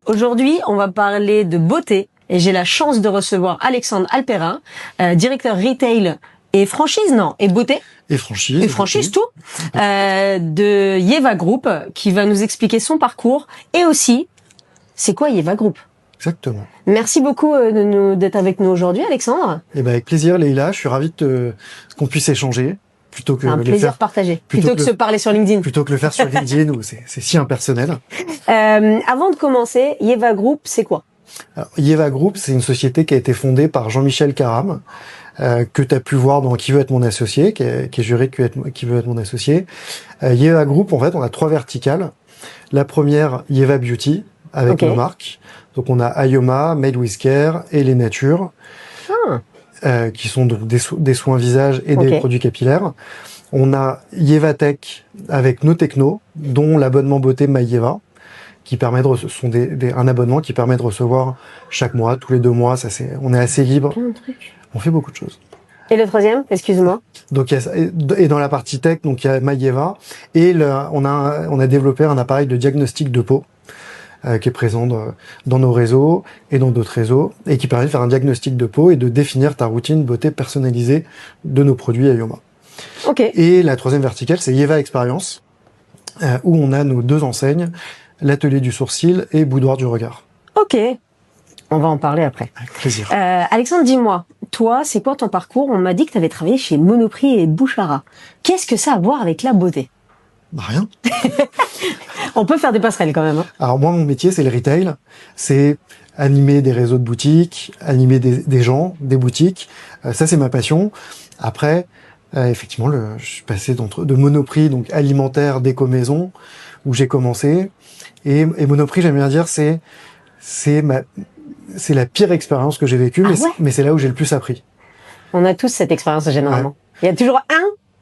Aujourd'hui, on va parler de beauté et j'ai la chance de recevoir Alexandre Alperin, directeur retail et franchise, non, et beauté. Et franchise. Et franchise, tout. De Yeva Group, qui va nous expliquer son parcours et aussi, c'est quoi Yeva Group? Exactement. Merci beaucoup d'être avec nous aujourd'hui, Alexandre. Et ben avec plaisir, Leïla. Je suis ravi qu'on puisse échanger plutôt que un plaisir partagé. Plutôt que se parler sur LinkedIn. Plutôt que le faire sur LinkedIn où c'est si impersonnel. Avant de commencer, Yeva Group, c'est quoi? Alors, Yeva Group, c'est une société qui a été fondée par Jean-Michel Caram, que tu as pu voir dans Qui veut être mon associé, qui est juré Qui veut être mon associé. Yeva Group, en fait, on a 3 verticales. La première, Yeva Beauty, avec nos marques. Donc on a Ayoma, Made with Care et Les Natures, qui sont donc des soins visage et des produits capillaires. On a Yeva Tech avec nos technos, dont l'abonnement beauté MyYeva, qui permet un abonnement qui permet de recevoir chaque mois, tous les 2 mois. On est assez libre. Plein de trucs. On fait beaucoup de choses. Et le troisième, excuse-moi. Donc et dans la partie tech, donc il y a MyYeva et on a développé un appareil de diagnostic de peau qui est présent dans nos réseaux et dans d'autres réseaux et qui permet de faire un diagnostic de peau et de définir ta routine beauté personnalisée de nos produits Ayoma. Et la troisième verticale, c'est Yeva Experience, où on a nos 2 enseignes, l'atelier du sourcil et boudoir du regard. Ok, on va en parler après. Avec plaisir. Alexandre, dis-moi, toi, c'est quoi ton parcours? On m'a dit que tu avais travaillé chez Monoprix et Bouchara. Qu'est-ce que ça a à voir avec la beauté? Rien. On peut faire des passerelles quand même. Hein. Alors moi, mon métier, c'est le retail. C'est animer des réseaux de boutiques, animer des gens, des boutiques. Ça, c'est ma passion. Après, effectivement, je suis passé de Monoprix, donc alimentaire, déco maison, où j'ai commencé. Et Monoprix, j'aime bien dire, c'est la pire expérience que j'ai vécue, mais c'est là où j'ai le plus appris. On a tous cette expérience généralement. Ouais. Il y a toujours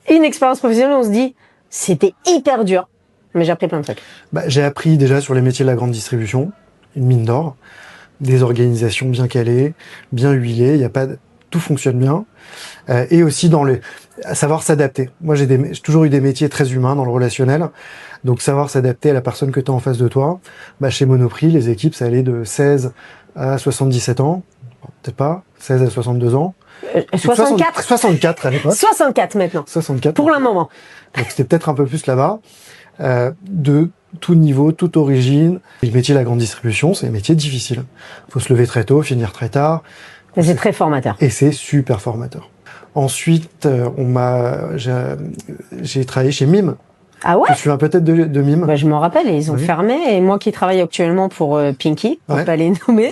une expérience professionnelle où on se dit c'était hyper dur, mais j'ai appris plein de trucs. J'ai appris déjà sur les métiers de la grande distribution, une mine d'or, des organisations bien calées, bien huilées, tout fonctionne bien, et aussi savoir s'adapter. Moi, j'ai toujours eu des métiers très humains dans le relationnel, donc savoir s'adapter à la personne que tu as en face de toi. Chez Monoprix, les équipes, ça allait de 16 à 77 ans, peut-être pas, 16 à 62 ans. 64 à l'époque. 64 maintenant. 64. Pour le moment. Donc c'était peut-être un peu plus là-bas. De tout niveau, toute origine. Et le métier de la grande distribution, c'est un métier difficile. Faut se lever très tôt, finir très tard. Et c'est très formateur. Et c'est super formateur. Ensuite, j'ai travaillé chez Mime. Ah ouais? Tu te souviens peut-être de Mime? Je m'en rappelle, ils ont fermé. Et moi qui travaille actuellement pour Pinky, pour pas les nommer,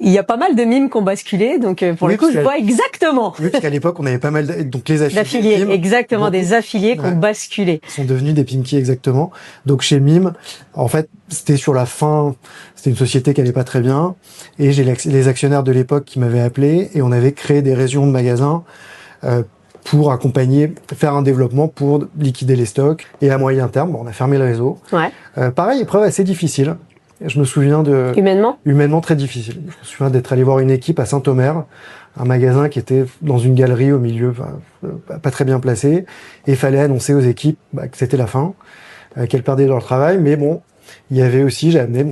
il y a pas mal de mimes qui ont basculé, donc pour le coup, je vois exactement. Oui, parce qu'à l'époque, on avait pas mal donc les affiliés. Exactement, des affiliés qui ont basculé. Ils sont devenus des Pinky, exactement. Donc chez Mime, en fait, c'était sur la fin, c'était une société qui allait pas très bien, et j'ai les actionnaires de l'époque qui m'avaient appelé, et on avait créé des régions de magasins pour accompagner, faire un développement pour liquider les stocks. Et à moyen terme, on a fermé le réseau. Pareil, épreuve assez difficile. Je me souviens humainement très difficile. Je me souviens d'être allé voir une équipe à Saint-Omer, un magasin qui était dans une galerie au milieu, pas très bien placé, et il fallait annoncer aux équipes que c'était la fin, qu'elles perdaient leur travail. Mais bon, il y avait aussi, j'ai amené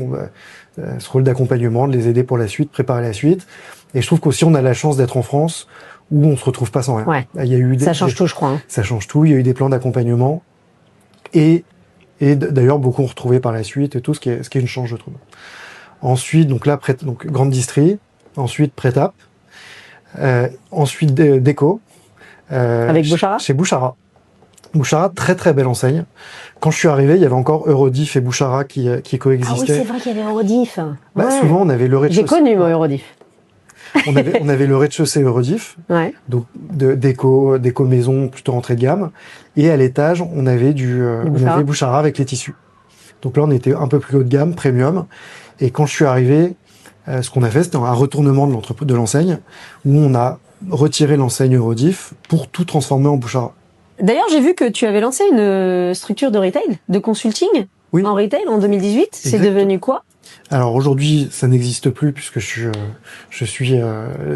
ce rôle d'accompagnement, de les aider pour la suite, préparer la suite. Et je trouve qu'aussi on a la chance d'être en France où on se retrouve pas sans rien. Ouais. Il y a eu ça change tout, je crois. Hein. Ça change tout. Il y a eu des plans d'accompagnement et d'ailleurs, beaucoup ont retrouvé par la suite et tout, ce qui est une chance, je trouve. Ensuite, donc grande distrie. Ensuite, Prétap. Ensuite, déco. Avec Bouchara? Chez Bouchara. Bouchara, très très belle enseigne. Quand je suis arrivé, il y avait encore Eurodif et Bouchara qui coexistaient. Ah oui, c'est vrai qu'il y avait Eurodif. Souvent, on avait le rez-de-chaussée. J'ai connu, moi, Eurodif. On avait le rez-de-chaussée Eurodif, donc déco maison plutôt entrée de gamme, et à l'étage on avait Bouchara avec les tissus. Donc là on était un peu plus haut de gamme, premium. Et quand je suis arrivé, ce qu'on a fait, c'était un retournement de l'enseigne où on a retiré l'enseigne Eurodif pour tout transformer en Bouchara. D'ailleurs, j'ai vu que tu avais lancé une structure de retail, de consulting en retail en 2018. C'est devenu quoi? Alors aujourd'hui, ça n'existe plus puisque je suis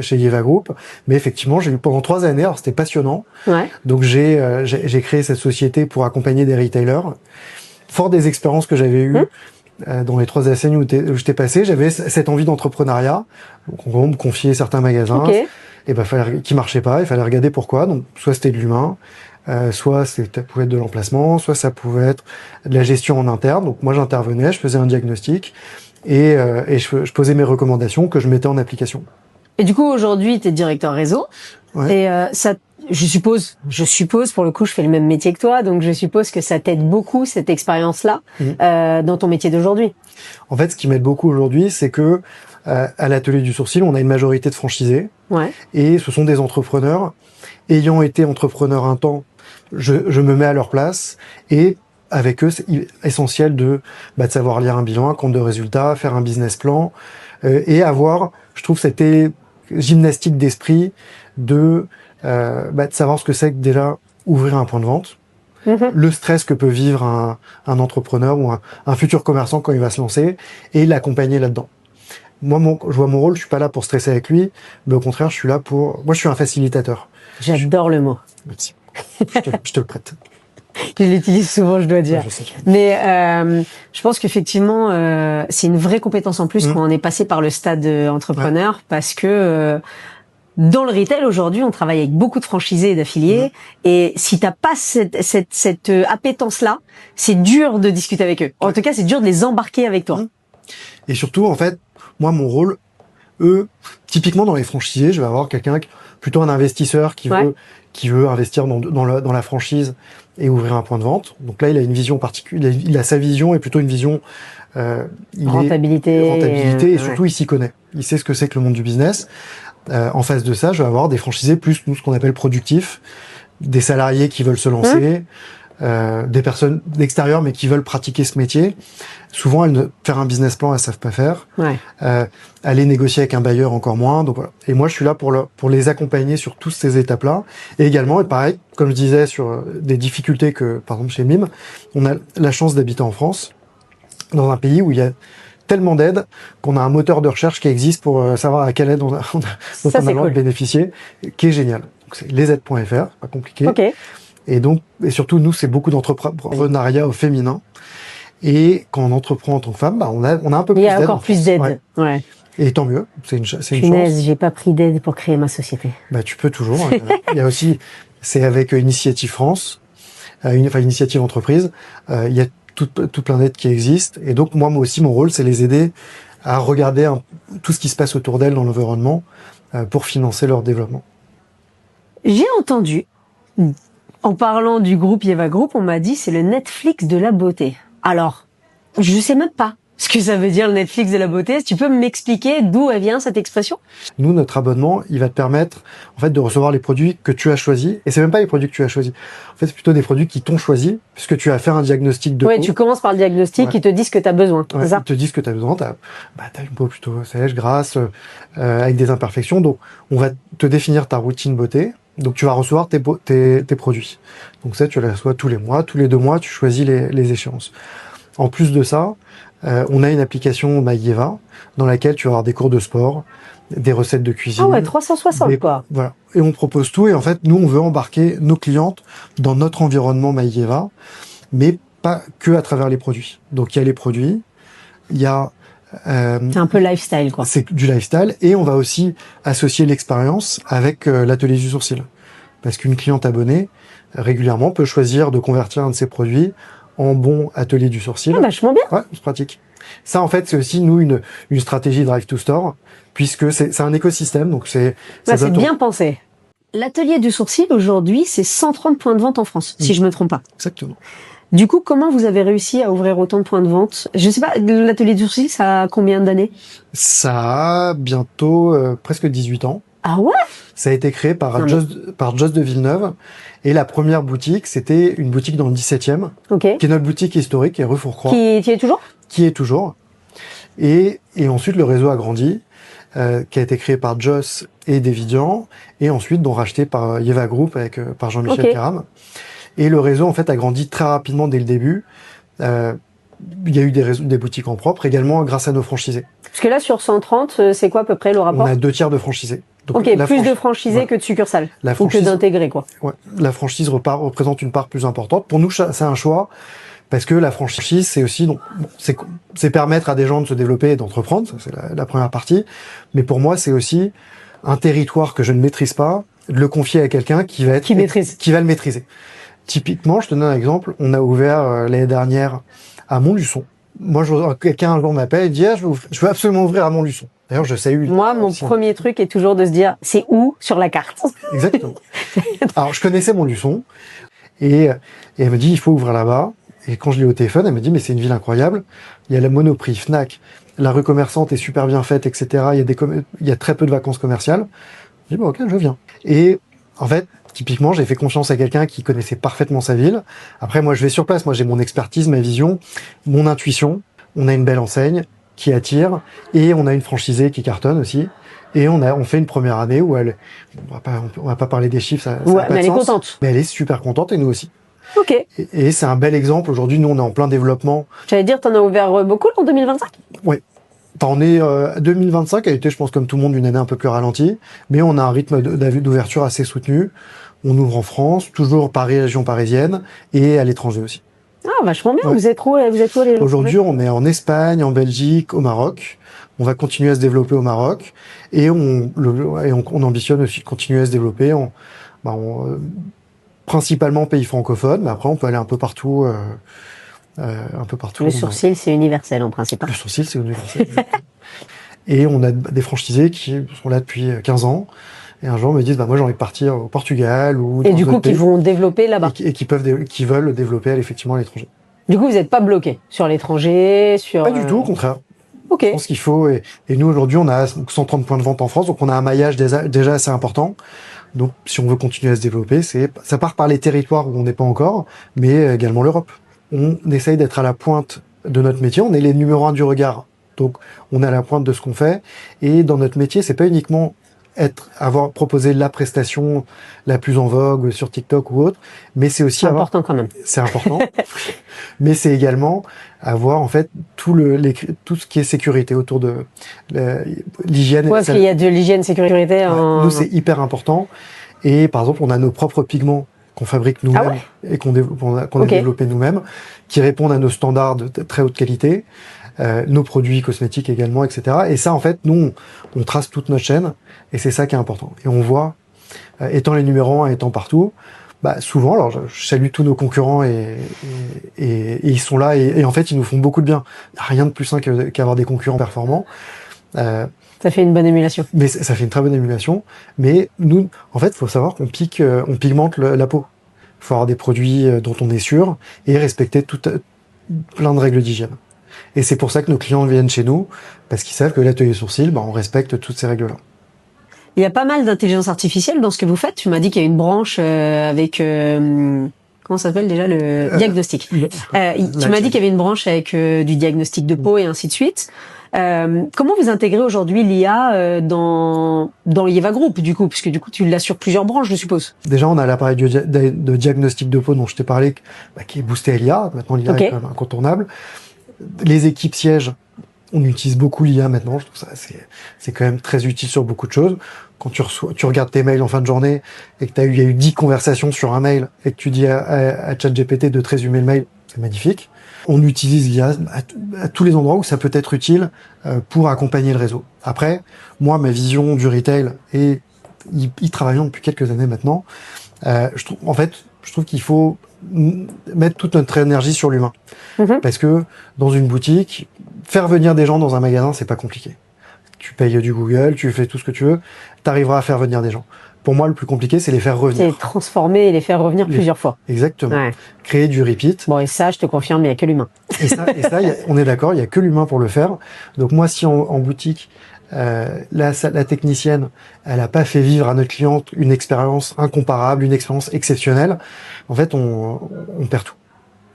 chez Yeva Group, mais effectivement, j'ai eu pendant 3 années, alors c'était passionnant. Donc j'ai créé cette société pour accompagner des retailers. Fort des expériences que j'avais eues, dans les 3 enseignes où j'étais passé, j'avais cette envie d'entrepreneuriat. Donc, on me confiait certains magasins, et qui marchaient pas, il fallait regarder pourquoi. Donc, soit c'était de l'humain, soit ça pouvait être de l'emplacement, soit ça pouvait être de la gestion en interne. Donc, moi, j'intervenais, je faisais un diagnostic, et je posais mes recommandations que je mettais en application. Et du coup, aujourd'hui, tu es directeur réseau. Ouais. Et ça, je suppose, pour le coup, je fais le même métier que toi, donc je suppose que ça t'aide beaucoup, cette expérience-là, dans ton métier d'aujourd'hui. En fait, ce qui m'aide beaucoup aujourd'hui, c'est que à l'atelier du sourcil, on a une majorité de franchisés. Ouais. Et ce sont des entrepreneurs. Ayant été entrepreneur un temps, je me mets à leur place, et avec eux, c'est essentiel de savoir lire un bilan, un compte de résultats, faire un business plan, et avoir, je trouve, cette gymnastique d'esprit de savoir ce que c'est que déjà ouvrir un point de vente, le stress que peut vivre un entrepreneur ou un futur commerçant quand il va se lancer, et l'accompagner là-dedans. Moi, je vois mon rôle, je suis pas là pour stresser avec lui, mais au contraire, moi, je suis un facilitateur. J'adore le mot. Merci. Je te le prête. Je l'utilise souvent, je dois dire. Ouais, mais je pense qu'effectivement, c'est une vraie compétence en plus quand on est passé par le stade entrepreneur, parce que dans le retail aujourd'hui, on travaille avec beaucoup de franchisés et d'affiliés, et si t'as pas cette appétence-là, c'est dur de discuter avec eux. En tout cas, c'est dur de les embarquer avec toi. Et surtout, en fait, moi, mon rôle, typiquement dans les franchisés, je vais avoir plutôt un investisseur qui veut investir dans la franchise et ouvrir un point de vente. Donc là, il a une vision particulière, il a sa vision, et plutôt une vision rentabilité, et surtout il s'y connaît. Il sait ce que c'est que le monde du business. En face de ça, je vais avoir des franchisés plus ce qu'on appelle productifs, des salariés qui veulent se lancer, des personnes d'extérieur mais qui veulent pratiquer ce métier. Souvent, faire un business plan, elles savent pas faire. Aller négocier avec un bailleur, encore moins. Donc voilà. Et moi, je suis là pour les accompagner sur toutes ces étapes-là. Et également, et pareil, comme je disais, sur des difficultés que, par exemple, chez MIM, on a la chance d'habiter en France, dans un pays où il y a tellement d'aides qu'on a un moteur de recherche qui existe pour savoir à quelle aide on a le droit de bénéficier, qui est génial. Donc c'est lesaides.fr, pas compliqué. Et surtout, nous, c'est beaucoup d'entrepreneuriat au féminin. Et quand on entreprend en tant que femme, on a un peu plus d'aide. Il y a encore plus d'aide. Ouais. Et tant mieux, c'est une chance. J'ai pas pris d'aide pour créer ma société. Tu peux toujours. Il y a aussi, c'est avec Initiative France, Initiative Entreprise, il y a tout plein d'aides qui existent. Et donc, moi aussi, mon rôle, c'est les aider à regarder tout ce qui se passe autour d'elles dans l'environnement pour financer leur développement. J'ai entendu, en parlant du groupe Yeva Group, on m'a dit c'est le Netflix de la beauté. Alors, je sais même pas ce que ça veut dire le Netflix de la beauté. Tu peux m'expliquer d'où elle vient cette expression? Nous, notre abonnement, il va te permettre en fait de recevoir les produits que tu as choisis. Et c'est même pas les produits que tu as choisis. En fait, c'est plutôt des produits qui t'ont choisi, puisque tu as fait un diagnostic de peau. Tu commences par le diagnostic, ils te disent ce que tu as besoin. C'est ça? Ils te disent ce que tu as besoin. T'as une peau plutôt sèche, grasse, avec des imperfections. Donc, on va te définir ta routine beauté. Donc, tu vas recevoir tes produits. Donc ça, tu les reçois tous les mois. Tous les 2 mois, tu choisis les échéances. En plus de ça, on a une application MyYeva dans laquelle tu vas avoir des cours de sport, des recettes de cuisine. 360 quoi. Voilà. Et on propose tout. Et en fait, nous, on veut embarquer nos clientes dans notre environnement MyYeva, mais pas que à travers les produits. Donc, il y a les produits, il y a... c'est un peu lifestyle, quoi. C'est du lifestyle. Et on va aussi associer l'expérience avec l'atelier du sourcil. Parce qu'une cliente abonnée, régulièrement, peut choisir de convertir un de ses produits en bon atelier du sourcil. Vachement bien. Ouais, c'est pratique. Ça, en fait, c'est aussi, nous, une stratégie Drive to Store, puisque c'est un écosystème, donc c'est bien pensé. L'atelier du sourcil, aujourd'hui, c'est 130 points de vente en France, si je me trompe pas. Exactement. Du coup, comment vous avez réussi à ouvrir autant de points de vente? Je sais pas, l'atelier du sourcil, ça a combien d'années? Ça a bientôt presque 18 ans. Ah ouais? Ça a été créé par Joss de Villeneuve. Et la première boutique, c'était une boutique dans le 17e, qui est notre boutique historique, qui est rue Fourcroy. Qui est toujours? Qui est toujours. Et ensuite, le réseau a grandi, qui a été créé par Joss et Davidian, et ensuite, donc racheté par Yeva Group, par Jean-Michel Caram. Et le réseau, en fait, a grandi très rapidement dès le début. Il y a eu des boutiques en propre, également grâce à nos franchisés. Parce que là, sur 130, c'est quoi à peu près le rapport? On a 2/3 de franchisés. Donc, plus de franchisés que de succursales. Ou que d'intégrés, quoi. Ouais. La franchise représente une part plus importante. Pour nous, c'est un choix, Parce que la franchise, c'est aussi, donc, c'est permettre à des gens de se développer et d'entreprendre, ça c'est la première partie. Mais pour moi, c'est aussi un territoire que je ne maîtrise pas, de le confier à quelqu'un qui va le maîtriser. Typiquement, je te donne un exemple. On a ouvert l'année dernière à Montluçon. Moi, quelqu'un un jour m'appelle et dit je veux absolument ouvrir à Montluçon. D'ailleurs, je salue. Moi, mon premier truc est toujours de se dire c'est où sur la carte. Exactement. Alors, je connaissais Montluçon et elle me dit il faut ouvrir là-bas. Et quand je l'ai au téléphone, elle me dit mais c'est une ville incroyable. Il y a la Monoprix, Fnac, la rue commerçante est super bien faite, etc. Il y a très peu de vacances commerciales. Je dis ok, je viens. Et en fait, typiquement, j'ai fait confiance à quelqu'un qui connaissait parfaitement sa ville. Après, moi, je vais sur place. Moi, j'ai mon expertise, ma vision, mon intuition. On a une belle enseigne qui attire et on a une franchisée qui cartonne aussi. Et on fait une première année où on va pas parler des chiffres, ça ouais, a pas mais de elle sens, est contente. mais elle est super contente et nous aussi. Ok. Et c'est un bel exemple. Aujourd'hui, nous, on est en plein développement. J'allais dire, t'en as ouvert beaucoup en 2025? Oui. Enfin, on est 2025 a été, je pense, comme tout le monde, une année un peu plus ralentie, mais on a un rythme d'ouverture assez soutenu. On ouvre en France, toujours Paris, région parisienne, et à l'étranger aussi. Ah, vachement bien. Ouais. Vous êtes où les gens? Aujourd'hui, on est en Espagne, en Belgique, au Maroc. On va continuer à se développer au Maroc, et on ambitionne aussi de continuer à se développer principalement pays francophones, mais après on peut aller un peu partout. Le sourcil, c'est universel en principe. Le sourcil, c'est universel. Et on a des franchisés qui sont là depuis 15 ans. Et un jour, me disent, moi, j'ai envie de partir au Portugal ou et du coup, qui vont développer là-bas. Et qui veulent développer effectivement à l'étranger. Du coup, vous n'êtes pas bloqué sur l'étranger, Pas du tout, au contraire. Ok. Je pense qu'il faut, et nous, aujourd'hui, on a 130 points de vente en France, donc on a un maillage déjà assez important. Donc, si on veut continuer à se développer, ça part par les territoires où on n'est pas encore, mais également l'Europe. On essaye d'être à la pointe de notre métier. On est les numéros 1 du regard. Donc, on est à la pointe de ce qu'on fait. Et dans notre métier, c'est pas uniquement avoir proposé la prestation la plus en vogue sur TikTok ou autre, mais c'est aussi important quand même. C'est important. Mais c'est également avoir en fait tout ce qui est sécurité autour de l'hygiène. Ouais, parce qu'il y a de l'hygiène sécurité. Nous, c'est hyper important. Et par exemple, on a nos propres pigments qu'on fabrique nous-mêmes et qu'on a développé nous-mêmes, qui répondent à nos standards de très haute qualité. Nos produits cosmétiques également, etc. Et ça, en fait, nous, on trace toute notre chaîne, et c'est ça qui est important. Et on voit, étant les numéros 1, étant partout, souvent, alors je salue tous nos concurrents et ils sont là, et en fait, ils nous font beaucoup de bien. Il n'y a rien de plus sain qu'avoir des concurrents performants. Ça fait une bonne émulation. Mais ça fait une très bonne émulation. Mais nous, en fait, il faut savoir qu'on pigmente la peau. Il faut avoir des produits dont on est sûr et respecter plein de règles d'hygiène. Et c'est pour ça que nos clients viennent chez nous, parce qu'ils savent que l'atelier sourcil, on respecte toutes ces règles-là. Il y a pas mal d'intelligence artificielle dans ce que vous faites. Tu m'as dit qu'il y a une branche avec... comment ça s'appelle déjà le diagnostic. Tu m'as dit qu'il y avait une branche avec du diagnostic de peau et ainsi de suite. Comment vous intégrez aujourd'hui l'IA dans l'Ieva Group, du coup, puisque du coup tu l'as sur plusieurs branches, je suppose. Déjà, on a l'appareil de diagnostic de peau dont je t'ai parlé, qui est boosté à l'IA. Maintenant, l'IA est quand même incontournable. Les équipes sièges, on utilise beaucoup l'IA maintenant. Je trouve ça c'est quand même très utile sur beaucoup de choses. Quand tu regardes tes mails en fin de journée et que il y a eu 10 conversations sur un mail et que tu dis à ChatGPT de te résumer le mail, c'est magnifique. On utilise l'IA à tous les endroits où ça peut être utile pour accompagner le réseau. Après, moi, ma vision du retail, et y travaillons depuis quelques années maintenant, je trouve qu'il faut mettre toute notre énergie sur l'humain. Parce que dans une boutique, faire venir des gens dans un magasin, c'est pas compliqué. Tu payes du Google, tu fais tout ce que tu veux, t'arriveras à faire venir des gens. Pour moi, le plus compliqué, c'est les faire revenir. C'est transformer et les faire revenir plusieurs fois. Exactement. Ouais. Créer du repeat. Bon, et ça, je te confirme, il n'y a que l'humain. Et ça, on est d'accord, il n'y a que l'humain pour le faire. Donc moi, si en boutique, la technicienne, elle n'a pas fait vivre à notre cliente une expérience incomparable, une expérience exceptionnelle, en fait, on perd tout.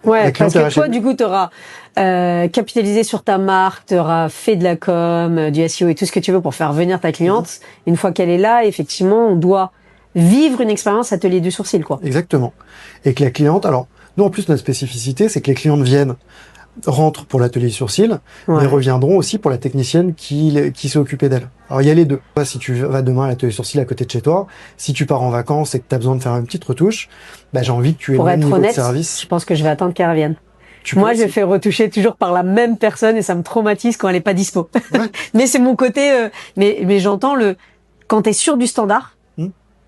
Ouais, parce que toi, du coup, t'auras capitalisé sur ta marque, t'auras fait de la com, du SEO et tout ce que tu veux pour faire venir ta cliente. Une fois qu'elle est là, effectivement, on doit vivre une expérience atelier du sourcil, quoi. Exactement. Et que la cliente, alors, nous, en plus, notre spécificité, c'est que les clientes rentrent pour l'atelier sourcil, mais reviendront aussi pour la technicienne qui s'est occupée d'elle. Alors, il y a les deux. Si tu vas demain à l'atelier sourcil à côté de chez toi, si tu pars en vacances et que tu as besoin de faire une petite retouche, j'ai envie que tu aies le même niveau de service. Je pense que je vais attendre qu'elle revienne. Moi, je fais retoucher toujours par la même personne et ça me traumatise quand elle est pas dispo. Ouais. Mais c'est mon côté. Mais j'entends quand t'es sûr du standard.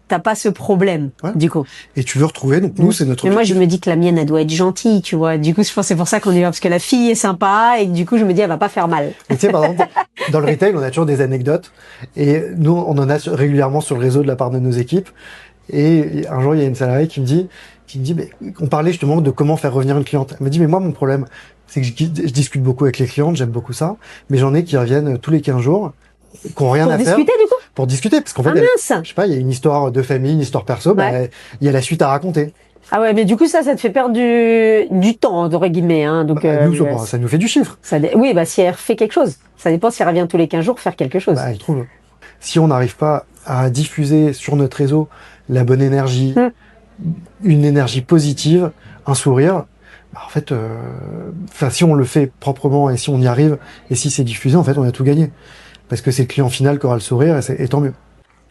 T'as pas ce problème, du coup. Et tu veux retrouver, donc nous, c'est notre objectif. Mais moi, je me dis que la mienne, elle doit être gentille, tu vois. Du coup, je pense que c'est pour ça qu'on y va, parce que la fille est sympa, et du coup, je me dis, elle va pas faire mal. Tu sais, par exemple, dans le retail, on a toujours des anecdotes, et nous, on en a régulièrement sur le réseau de la part de nos équipes. Et un jour, il y a une salariée qui me dit, mais on parlait justement de comment faire revenir une cliente. Elle me dit, mais moi, mon problème, c'est que je discute beaucoup avec les clientes, j'aime beaucoup ça, mais j'en ai qui reviennent tous les 15 jours, qui n'ont rien à faire. Pour discuter, du coup? Pour discuter, parce qu'en fait, je sais pas, il y a une histoire de famille, une histoire perso, il y a la suite à raconter. Ah ouais, mais du coup, ça te fait perdre du temps, entre guillemets, hein. Donc, ça nous fait du chiffre. Oui, si elle fait quelque chose. Ça dépend si elle revient tous les 15 jours, faire quelque chose. Je trouve. Si on n'arrive pas à diffuser sur notre réseau la bonne énergie, une énergie positive, un sourire, en fait, si on le fait proprement et si on y arrive, et si c'est diffusé, en fait, on a tout gagné. Parce que c'est le client final qui aura le sourire et tant mieux.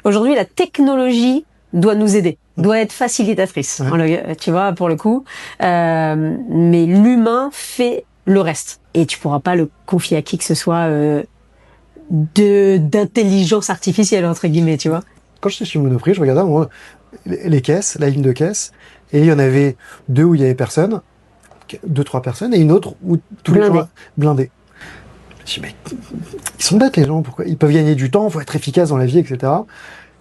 Aujourd'hui, la technologie doit nous aider, doit être facilitatrice, tu vois, pour le coup. Mais l'humain fait le reste. Et tu pourras pas le confier à qui que ce soit d'intelligence artificielle, entre guillemets, tu vois. Quand j'étais chez Monoprix, je regardais moi, les caisses, la ligne de caisse, et il y en avait 2 où il y avait personne, 2-3 personnes, et une autre où tous les gens blindés. Je me dis, mais ils sont bêtes les gens, pourquoi? Ils peuvent gagner du temps, faut être efficace dans la vie, etc.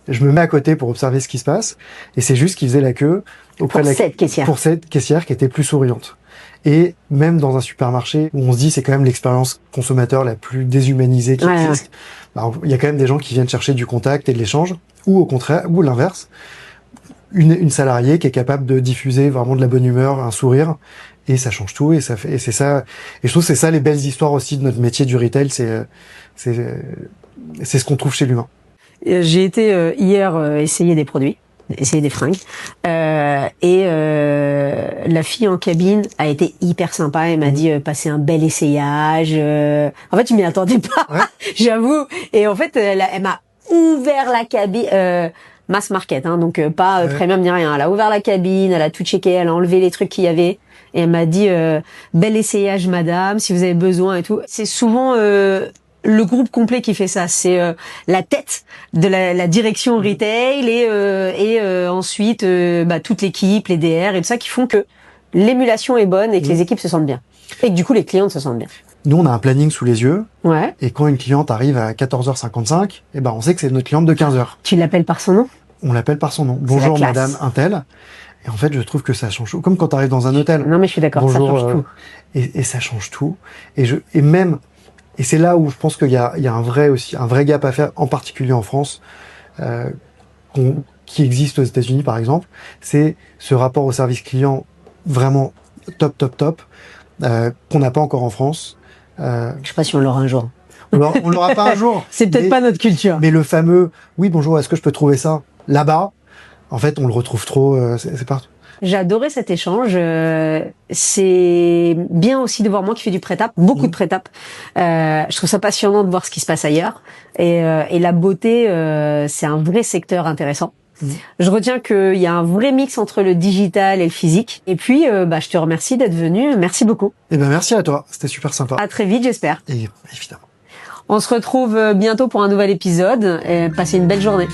Je me mets à côté pour observer ce qui se passe, et c'est juste qu'ils faisaient la queue auprès de cette caissière qui était plus souriante. Et même dans un supermarché où on se dit c'est quand même l'expérience consommateur la plus déshumanisée qui existe, il y a quand même des gens qui viennent chercher du contact et de l'échange, ou au contraire, ou l'inverse, une salariée qui est capable de diffuser vraiment de la bonne humeur, un sourire, et ça change tout, et c'est ça, et je trouve que c'est ça les belles histoires aussi de notre métier du retail, c'est ce qu'on trouve chez l'humain. J'ai été hier essayer des produits, essayer des fringues, et la fille en cabine a été hyper sympa. Elle m'a dit passer un bel essayage. En fait, je m'y attendais pas, j'avoue. Et en fait, elle m'a ouvert la cabine. Mass market, hein, donc pas premium ni rien. Elle a ouvert la cabine, elle a tout checké, elle a enlevé les trucs qu'il y avait. Et elle m'a dit bel essayage madame, si vous avez besoin et tout. C'est souvent le groupe complet qui fait ça. C'est la tête de la direction retail et ensuite toute l'équipe, les DR et tout ça qui font que l'émulation est bonne et que les équipes se sentent bien. Et que du coup les clientes se sentent bien. Nous, on a un planning sous les yeux. Et quand une cliente arrive à 14h55, on sait que c'est notre cliente de 15h. Tu l'appelles par son nom? On l'appelle par son nom. Bonjour madame Intel. Et en fait, je trouve que ça change tout. Comme quand tu arrives dans un hôtel. Non, mais je suis d'accord, ça change tout. Et ça change tout. Et c'est là où je pense qu'il y a un vrai gap à faire, en particulier en France, qui existe aux États-Unis par exemple. C'est ce rapport au service client vraiment top, qu'on n'a pas encore en France. Je sais pas si on l'aura un jour. On l'aura pas un jour. C'est peut-être pas notre culture. Mais le fameux, oui bonjour, est-ce que je peux trouver ça là-bas? En fait, on le retrouve trop, c'est partout. J'ai adoré cet échange. C'est bien aussi de voir moi qui fais du prêt-à, beaucoup de prêt-à. Je trouve ça passionnant de voir ce qui se passe ailleurs. Et la beauté, c'est un vrai secteur intéressant. Je retiens qu'il y a un vrai mix entre le digital et le physique. Et puis, je te remercie d'être venu. Merci beaucoup. Merci à toi. C'était super sympa. À très vite, j'espère. Et évidemment. On se retrouve bientôt pour un nouvel épisode. Et passez une belle journée.